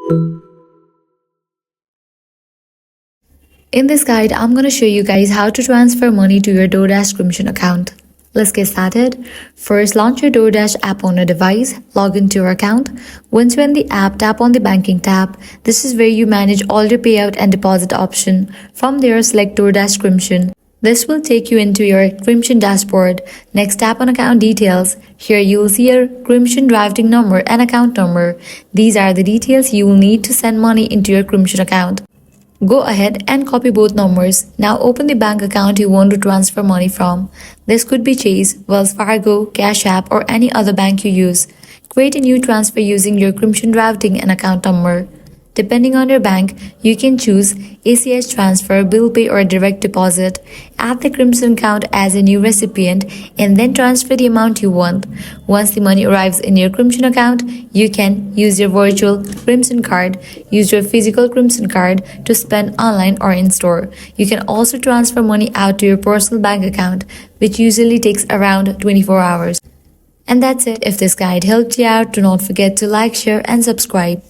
In this guide, I'm going to show you guys how to transfer money to your DoorDash Crimson account. Let's get started. First, launch your DoorDash app on your device, log into your account. Once you're in the app, tap on the banking tab. This is where you manage all your payout and deposit option. From there, select DoorDash Crimson. This will take you into your Crimson dashboard. Next, tap on account details. Here you will see your Crimson routing number and account number. These are the details you will need to send money into your Crimson account. Go ahead and copy both numbers. Now open the bank account you want to transfer money from. This could be Chase, Wells Fargo, Cash App, or any other bank you use. Create a new transfer using your Crimson routing and account number. Depending on your bank, you can choose ACH transfer, bill pay, or direct deposit. Add the Crimson account as a new recipient and then transfer the amount you want. Once the money arrives in your Crimson account, you can use your virtual Crimson card, use your physical Crimson card to spend online or in store. You can also transfer money out to your personal bank account, which usually takes around 24 hours. And that's it. If this guide helped you out, do not forget to like, share, and subscribe.